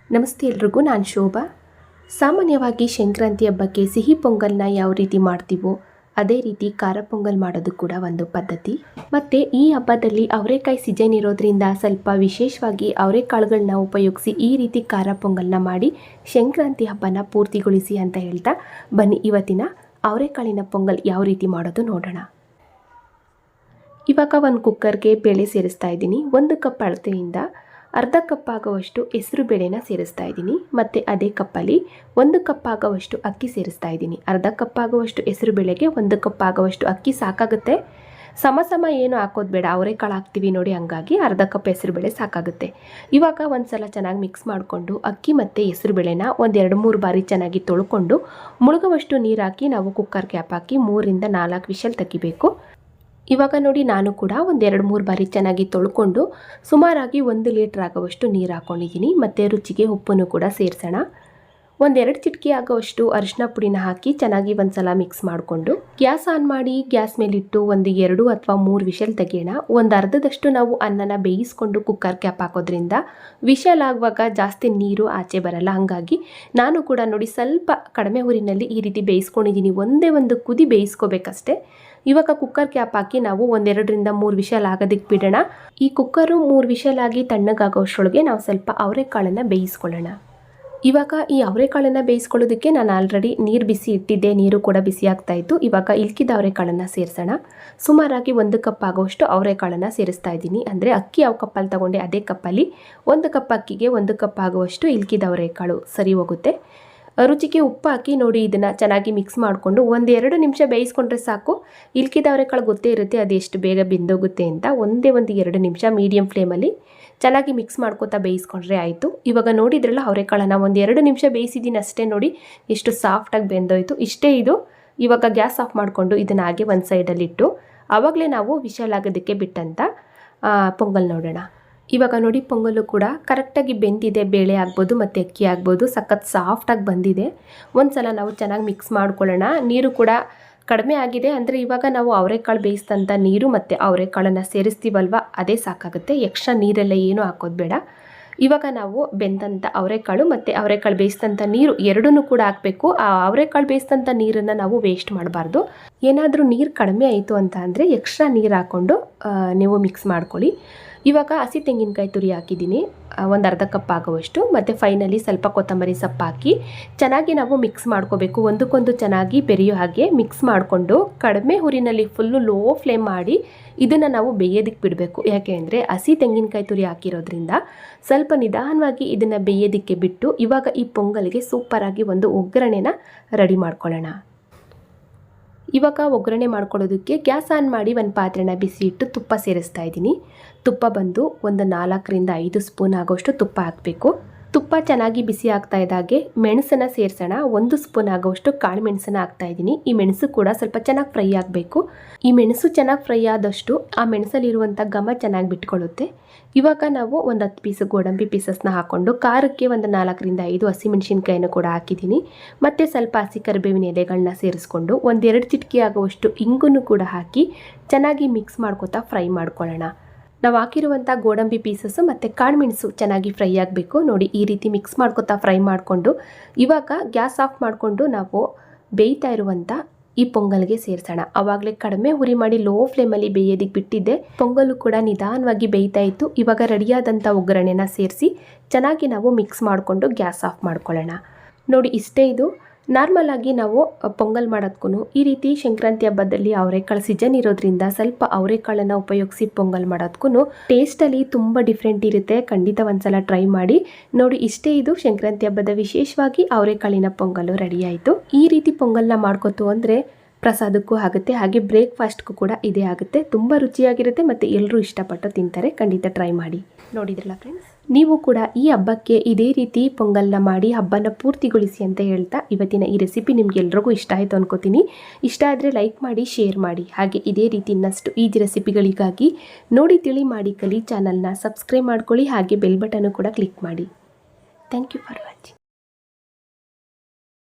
ನಮಸ್ತೆ ಎಲ್ರಿಗೂ, ನಾನು ಶೋಭಾ. ಸಾಮಾನ್ಯವಾಗಿ ಸಂಕ್ರಾಂತಿ ಹಬ್ಬಕ್ಕೆ ಸಿಹಿ ಪೊಂಗಲ್ನ ಯಾವ ರೀತಿ ಮಾಡ್ತೀವೋ ಅದೇ ರೀತಿ ಖಾರ ಪೊಂಗಲ್ ಮಾಡೋದು ಕೂಡ ಒಂದು ಪದ್ಧತಿ. ಮತ್ತು ಈ ಹಬ್ಬದಲ್ಲಿ ಅವರೆಕಾಯಿ ಸೀಸನ್ ಇರೋದ್ರಿಂದ ಸ್ವಲ್ಪ ವಿಶೇಷವಾಗಿ ಅವರೆಕಾಳುಗಳನ್ನ ಉಪಯೋಗಿಸಿ ಈ ರೀತಿ ಖಾರ ಪೊಂಗಲ್ನ ಮಾಡಿ ಸಂಕ್ರಾಂತಿ ಹಬ್ಬನ ಪೂರ್ತಿಗೊಳಿಸಿ ಅಂತ ಹೇಳ್ತಾ ಬನ್ನಿ ಇವತ್ತಿನ ಅವರೆಕಾಳಿನ ಪೊಂಗಲ್ ಯಾವ ರೀತಿ ಮಾಡೋದು ನೋಡೋಣ. ಇವಾಗ ಒಂದು ಕುಕ್ಕರ್ಗೆ ಬೇಳೆ ಸೇರಿಸ್ತಾ ಇದ್ದೀನಿ. 1 ಕಪ್ ಅಳತೆಯಿಂದ ಅರ್ಧ ಕಪ್ ಆಗುವಷ್ಟು ಹೆಸರು ಬೇಳೆನ ಸೇರಿಸ್ತಾ ಇದ್ದೀನಿ. ಮತ್ತು ಅದೇ ಕಪ್ಪಲ್ಲಿ 1 ಕಪ್ ಆಗುವಷ್ಟು ಅಕ್ಕಿ ಸೇರಿಸ್ತಾ ಇದ್ದೀನಿ. ಅರ್ಧ ಕಪ್ ಆಗುವಷ್ಟು ಹೆಸರು ಬೇಳೆಗೆ 1 ಕಪ್ ಆಗುವಷ್ಟು ಅಕ್ಕಿ ಸಾಕಾಗುತ್ತೆ. ಸಮ ಏನು ಹಾಕೋದು ಬೇಡ, ಅವರೆಕಾಳು ಹಾಕ್ತೀವಿ ನೋಡಿ, ಹಂಗಾಗಿ ಅರ್ಧ ಕಪ್ ಹೆಸರು ಬೇಳೆ ಸಾಕಾಗುತ್ತೆ. ಇವಾಗ ಒಂದು ಸಲ ಚೆನ್ನಾಗಿ ಮಿಕ್ಸ್ ಮಾಡಿಕೊಂಡು ಅಕ್ಕಿ ಮತ್ತು ಹೆಸರು ಬೇಳೆನ 1-2-3 ಬಾರಿ ಚೆನ್ನಾಗಿ ತೊಳ್ಕೊಂಡು ಮುಳುಗುವಷ್ಟು ನೀರು ಹಾಕಿ ನಾವು ಕುಕ್ಕರ್ ಕ್ಯಾಪ್ ಹಾಕಿ 3-4 ವಿಷಲ್ ತೆಗಿಬೇಕು. ಇವಾಗ ನೋಡಿ, ನಾನು ಕೂಡ 1-2-3 ಬಾರಿ ಚೆನ್ನಾಗಿ ತೊಳ್ಕೊಂಡು ಸುಮಾರಾಗಿ 1 ಲೀಟ್ರ್ ಆಗುವಷ್ಟು ನೀರು ಹಾಕ್ಕೊಂಡಿದ್ದೀನಿ. ಮತ್ತು ರುಚಿಗೆ ಉಪ್ಪನ್ನು ಕೂಡ ಸೇರಿಸೋಣ. 1-2 ಚಿಟಿಕೆ ಆಗುವಷ್ಟು ಅರಿಶಿನ ಪುಡಿನ ಹಾಕಿ ಚೆನ್ನಾಗಿ ಒಂದು ಸಲ ಮಿಕ್ಸ್ ಮಾಡಿಕೊಂಡು ಗ್ಯಾಸ್ ಆನ್ ಮಾಡಿ ಗ್ಯಾಸ್ ಮೇಲಿಟ್ಟು 1-2 ಅಥವಾ 3 ವಿಷಲ್ ತೆಗೆಯೋಣ. ಒಂದು ಅರ್ಧದಷ್ಟು ನಾವು ಅನ್ನನ ಬೇಯಿಸ್ಕೊಂಡು ಕುಕ್ಕರ್ ಕ್ಯಾಪ್ ಹಾಕೋದ್ರಿಂದ ವಿಷಲ್ ಆಗುವಾಗ ಜಾಸ್ತಿ ನೀರು ಆಚೆ ಬರಲ್ಲ. ಹಾಗಾಗಿ ನಾನು ಕೂಡ ನೋಡಿ ಸ್ವಲ್ಪ ಕಡಿಮೆ ಊರಿನಲ್ಲಿ ಈ ರೀತಿ ಬೇಯಿಸ್ಕೊಂಡಿದ್ದೀನಿ. ಒಂದೇ ಒಂದು ಕುದಿ ಬೇಯಿಸ್ಕೋಬೇಕಷ್ಟೇ. ಇವಾಗ ಕುಕ್ಕರ್ ಕ್ಯಾಪ್ ಹಾಕಿ ನಾವು 1-2-3 ವಿಷಲ್ ಆಗೋದಕ್ಕೆ ಬಿಡೋಣ. ಈ ಕುಕ್ಕರು 3 ವಿಷಲ್ ಆಗಿ ತಣ್ಣಗಾಗೋಷ್ಟರೊಳಗೆ ನಾವು ಸ್ವಲ್ಪ ಅವರೆಕಾಳನ್ನು ಬೇಯಿಸ್ಕೊಳ್ಳೋಣ. ಇವಾಗ ಈ ಅವರೆಕಾಳನ್ನು ಬೇಯಿಸ್ಕೊಳ್ಳೋದಕ್ಕೆ ನಾನು ಆಲ್ರೆಡಿ ನೀರು ಬಿಸಿ ಇಟ್ಟಿದ್ದೆ, ನೀರು ಕೂಡ ಬಿಸಿ ಆಗ್ತಾ ಇತ್ತು. ಇವಾಗ ಇಲ್ಕಿದ ಅವರೆಕಾಳನ್ನು ಸೇರಿಸೋಣ. ಸುಮಾರಾಗಿ 1 ಕಪ್ ಆಗೋಷ್ಟು ಅವರೆಕಾಳನ್ನು ಸೇರಿಸ್ತಾ ಇದ್ದೀನಿ. ಅಂದರೆ ಅಕ್ಕಿ ಯಾವ ಕಪ್ಪಲ್ಲಿ ತಗೊಂಡೆ ಅದೇ ಕಪ್ಪಲ್ಲಿ 1 ಕಪ್ ಅಕ್ಕಿಗೆ 1 ಕಪ್ ಆಗುವಷ್ಟು ಇಲ್ಕಿದ ಅವರೆಕಾಳು ಸರಿ ಹೋಗುತ್ತೆ. ರುಚಿಗೆ ಉಪ್ಪು ಹಾಕಿ ನೋಡಿ, ಇದನ್ನು ಚೆನ್ನಾಗಿ ಮಿಕ್ಸ್ ಮಾಡಿಕೊಂಡು 1-2 ನಿಮಿಷ ಬೇಯಿಸ್ಕೊಂಡ್ರೆ ಸಾಕು. ಇಲ್ಕಿದ ಅವರೆಕಾಳು ಗೊತ್ತೇ ಇರುತ್ತೆ ಅದು ಎಷ್ಟು ಬೇಗ ಬೆಂದೋಗುತ್ತೆ ಅಂತ. 1-2 ನಿಮಿಷ ಮೀಡಿಯಂ ಫ್ಲೇಮಲ್ಲಿ ಚೆನ್ನಾಗಿ ಮಿಕ್ಸ್ ಮಾಡ್ಕೋತಾ ಬೇಯಿಸ್ಕೊಂಡ್ರೆ ಆಯಿತು. ಇವಾಗ ನೋಡಿದ್ರಲ್ಲ, ಅವರೆಕಾಳನ್ನು 1-2 ನಿಮಿಷ ಬೇಯಿಸಿದ್ದೀನಿ ಅಷ್ಟೇ. ನೋಡಿ ಎಷ್ಟು ಸಾಫ್ಟಾಗಿ ಬೆಂದೋಯ್ತು. ಇಷ್ಟೇ ಇದು. ಇವಾಗ ಗ್ಯಾಸ್ ಆಫ್ ಮಾಡಿಕೊಂಡು ಇದನ್ನು ಹಾಗೆ ಒಂದು ಸೈಡಲ್ಲಿಟ್ಟು ಆವಾಗಲೇ ನಾವು ವಿಷಲ್ ಆಗೋದಕ್ಕೆ ಬಿಟ್ಟಂತ ಪೊಂಗಲ್ ನೋಡೋಣ. ಇವಾಗ ನೋಡಿ, ಪೊಂಗಲ್ಲು ಕೂಡ ಕರೆಕ್ಟಾಗಿ ಬೆಂದಿದೆ. ಬೇಳೆ ಆಗ್ಬೋದು ಮತ್ತು ಅಕ್ಕಿ ಆಗ್ಬೋದು, ಸಖತ್ ಸಾಫ್ಟಾಗಿ ಬಂದಿದೆ. ಒಂದು ಸಲ ನಾವು ಚೆನ್ನಾಗಿ ಮಿಕ್ಸ್ ಮಾಡ್ಕೊಳ್ಳೋಣ. ನೀರು ಕೂಡ ಕಡಿಮೆ ಆಗಿದೆ. ಅಂದರೆ ಇವಾಗ ನಾವು ಅವರೆಕಾಳು ಬೇಯಿಸಿದಂಥ ನೀರು ಮತ್ತು ಅವರೆಕಾಳನ್ನು ಸೇರಿಸ್ತೀವಲ್ವ, ಅದೇ ಸಾಕಾಗುತ್ತೆ. ಎಕ್ಸ್ಟ್ರಾ ನೀರೆಲ್ಲ ಏನೂ ಹಾಕೋದು ಬೇಡ. ಇವಾಗ ನಾವು ಬೆಂದಂಥ ಅವರೆಕಾಳು ಮತ್ತು ಅವರೆಕಾಳು ಬೇಯಿಸಿದಂಥ ನೀರು ಎರಡನ್ನೂ ಕೂಡ ಹಾಕಬೇಕು. ಆ ಅವರೆಕಾಳು ಬೇಯಿಸಿದಂಥ ನೀರನ್ನು ನಾವು ವೇಸ್ಟ್ ಮಾಡಬಾರ್ದು. ಏನಾದರೂ ನೀರು ಕಡಿಮೆ ಆಯಿತು ಅಂತ ಅಂದರೆ ಎಕ್ಸ್ಟ್ರಾ ನೀರು ಹಾಕ್ಕೊಂಡು ನೀವು ಮಿಕ್ಸ್ ಮಾಡ್ಕೊಳ್ಳಿ. ಇವಾಗ ಹಸಿ ತೆಂಗಿನಕಾಯಿ ತುರಿ ಹಾಕಿದ್ದೀನಿ, ಒಂದು ಅರ್ಧ ಕಪ್ ಆಗುವಷ್ಟು. ಮತ್ತು ಫೈನಲಿ ಸ್ವಲ್ಪ ಕೊತ್ತಂಬರಿ ಸೊಪ್ಪು ಹಾಕಿ ಚೆನ್ನಾಗಿ ನಾವು ಮಿಕ್ಸ್ ಮಾಡ್ಕೋಬೇಕು. ಒಂದಕ್ಕೊಂದು ಚೆನ್ನಾಗಿ ಬೆರೆಯೋ ಹಾಗೆ ಮಿಕ್ಸ್ ಮಾಡಿಕೊಂಡು ಕಡಿಮೆ ಹುರಿನಲ್ಲಿ ಫುಲ್ಲು ಲೋ ಫ್ಲೇಮ್ ಮಾಡಿ ಇದನ್ನು ನಾವು ಬೇಯೋದಕ್ಕೆ ಬಿಡಬೇಕು. ಯಾಕೆ ಅಂದರೆ ಹಸಿ ತೆಂಗಿನಕಾಯಿ ತುರಿ ಹಾಕಿರೋದ್ರಿಂದ ಸ್ವಲ್ಪ ನಿಧಾನವಾಗಿ ಇದನ್ನು ಬೇಯೋದಕ್ಕೆ ಬಿಟ್ಟು ಇವಾಗ ಈ ಪೊಂಗಲ್ಗೆ ಸೂಪರಾಗಿ ಒಂದು ಒಗ್ಗರಣೆನ ರೆಡಿ ಮಾಡ್ಕೊಳ್ಳೋಣ. ಇವಾಗ ಒಗ್ಗರಣೆ ಮಾಡ್ಕೊಳ್ಳೋದಕ್ಕೆ ಗ್ಯಾಸ್ ಆನ್ ಮಾಡಿ ಒಂದು ಪಾತ್ರೆನ ಬಿಸಿ ಇಟ್ಟು ತುಪ್ಪ ಸೇರಿಸ್ತಾ ಇದ್ದೀನಿ. ತುಪ್ಪ ಬಂದು ಒಂದು 4-5 ಸ್ಪೂನ್ ಆಗೋಷ್ಟು ತುಪ್ಪ ಹಾಕಬೇಕು. ತುಪ್ಪ ಚೆನ್ನಾಗಿ ಬಿಸಿ ಆಗ್ತಾ ಇದ್ದಾಗೆ ಮೆಣಸನ್ನು ಸೇರಿಸೋಣ. 1 ಸ್ಪೂನ್ ಆಗೋಷ್ಟು ಕಾಳು ಮೆಣಸನ್ನು ಹಾಕ್ತಾ ಇದ್ದೀನಿ. ಈ ಮೆಣಸು ಕೂಡ ಸ್ವಲ್ಪ ಚೆನ್ನಾಗಿ ಫ್ರೈ ಆಗಬೇಕು. ಈ ಮೆಣಸು ಚೆನ್ನಾಗಿ ಫ್ರೈ ಆದಷ್ಟು ಆ ಮೆಣಸಲ್ಲಿರುವಂಥ ಘಮ ಚೆನ್ನಾಗಿ ಬಿಟ್ಕೊಳ್ಳುತ್ತೆ. ಇವಾಗ ನಾವು ಒಂದು 10 ಪೀಸ್ ಗೋಡಂಬಿ ಪೀಸಸ್ನ ಹಾಕ್ಕೊಂಡು ಖಾರಕ್ಕೆ ಒಂದು 4-5 ಹಸಿಮೆಣಸಿನ್ಕಾಯಿನ ಕೂಡ ಹಾಕಿದ್ದೀನಿ. ಮತ್ತು ಸ್ವಲ್ಪ ಹಸಿ ಕರಿಬೇವಿನ ಎಲೆಗಳನ್ನ ಸೇರಿಸ್ಕೊಂಡು 1-2 ಚಿಟಿಕೆ ಆಗುವಷ್ಟು ಇಂಗನ್ನು ಕೂಡ ಹಾಕಿ ಚೆನ್ನಾಗಿ ಮಿಕ್ಸ್ ಮಾಡ್ಕೊತಾ ಫ್ರೈ ಮಾಡ್ಕೊಳ್ಳೋಣ. ನಾವು ಹಾಕಿರುವಂಥ ಗೋಡಂಬಿ ಪೀಸಸ್ಸು ಮತ್ತು ಕಾಳುಮೆಣಸು ಚೆನ್ನಾಗಿ ಫ್ರೈ ಆಗಬೇಕು. ನೋಡಿ, ಈ ರೀತಿ ಮಿಕ್ಸ್ ಮಾಡ್ಕೊತಾ ಫ್ರೈ ಮಾಡಿಕೊಂಡು ಇವಾಗ ಗ್ಯಾಸ್ ಆಫ್ ಮಾಡಿಕೊಂಡು ನಾವು ಬೇಯ್ತಾ ಇರುವಂಥ ಈ ಪೊಂಗಲ್ಗೆ ಸೇರಿಸೋಣ. ಆವಾಗಲೇ ಕಡಿಮೆ ಉರಿ ಮಾಡಿ ಲೋ ಫ್ಲೇಮಲ್ಲಿ ಬೇಯೋದಕ್ಕೆ ಬಿಟ್ಟಿದ್ದೆ. ಪೊಂಗಲು ಕೂಡ ನಿಧಾನವಾಗಿ ಬೇಯ್ತಾ ಇತ್ತು. ಇವಾಗ ರೆಡಿಯಾದಂಥ ಒಗ್ಗರಣೆನ ಸೇರಿಸಿ ಚೆನ್ನಾಗಿ ನಾವು ಮಿಕ್ಸ್ ಮಾಡಿಕೊಂಡು ಗ್ಯಾಸ್ ಆಫ್ ಮಾಡ್ಕೊಳ್ಳೋಣ. ನೋಡಿ, ಇಷ್ಟೇ ಇದು. ನಾರ್ಮಲ್ ಆಗಿ ನಾವು ಪೊಂಗಲ್ ಮಾಡೋದಕ್ಕೂ ಈ ರೀತಿ ಸಂಕ್ರಾಂತಿ ಹಬ್ಬದಲ್ಲಿ ಅವರೆಕಾಳು ಸೀಸನ್ ಇರೋದ್ರಿಂದ ಸ್ವಲ್ಪ ಅವರೆಕಾಳನ್ನು ಉಪಯೋಗಿಸಿ ಪೊಂಗಲ್ ಮಾಡೋದಕ್ಕೂ ಟೇಸ್ಟಲ್ಲಿ ತುಂಬ ಡಿಫ್ರೆಂಟ್ ಇರುತ್ತೆ. ಖಂಡಿತ ಒಂದ್ಸಲ ಟ್ರೈ ಮಾಡಿ ನೋಡಿ. ಇಷ್ಟೇ ಇದು ಸಂಕ್ರಾಂತಿ ಹಬ್ಬದ ವಿಶೇಷವಾಗಿ ಅವರೆಕಾಳಿನ ಪೊಂಗಲು ರೆಡಿ ಆಯಿತು. ಈ ರೀತಿ ಪೊಂಗಲ್ನ ಮಾಡ್ಕೊತು ಅಂದರೆ ಪ್ರಸಾದಕ್ಕೂ ಆಗುತ್ತೆ, ಹಾಗೆ ಬ್ರೇಕ್ಫಾಸ್ಟ್ಗೂ ಕೂಡ ಇದೇ ಆಗುತ್ತೆ. ತುಂಬ ರುಚಿಯಾಗಿರುತ್ತೆ ಮತ್ತು ಎಲ್ಲರೂ ಇಷ್ಟಪಟ್ಟು ತಿಂತಾರೆ. ಖಂಡಿತ ಟ್ರೈ ಮಾಡಿ. ನೋಡಿದ್ರಲ್ಲ ಫ್ರೆಂಡ್ಸ್, ನೀವು ಕೂಡ ಈ ಹಬ್ಬಕ್ಕೆ ಇದೇ ರೀತಿ ಪೊಂಗಲ್ನ ಮಾಡಿ ಹಬ್ಬನ ಪೂರ್ತಿಗೊಳಿಸಿ ಅಂತ ಹೇಳ್ತಾ ಇವತ್ತಿನ ಈ ರೆಸಿಪಿ ನಿಮ್ಗೆಲ್ರಿಗೂ ಇಷ್ಟ ಆಯಿತು ಅನ್ಕೋತೀನಿ. ಇಷ್ಟ ಆದರೆ ಲೈಕ್ ಮಾಡಿ, ಶೇರ್ ಮಾಡಿ. ಹಾಗೆ ಇದೇ ರೀತಿ ಇನ್ನಷ್ಟು ಈಜಿ ರೆಸಿಪಿಗಳಿಗಾಗಿ ನೋಡಿ ತಿಳಿ ಮಾಡಿ ಕಲಿ ಚಾನಲ್ನ ಸಬ್ಸ್ಕ್ರೈಬ್ ಮಾಡ್ಕೊಳ್ಳಿ. ಹಾಗೆ ಬೆಲ್ ಬಟನ್ನು ಕೂಡ ಕ್ಲಿಕ್ ಮಾಡಿ. Thank you for watching.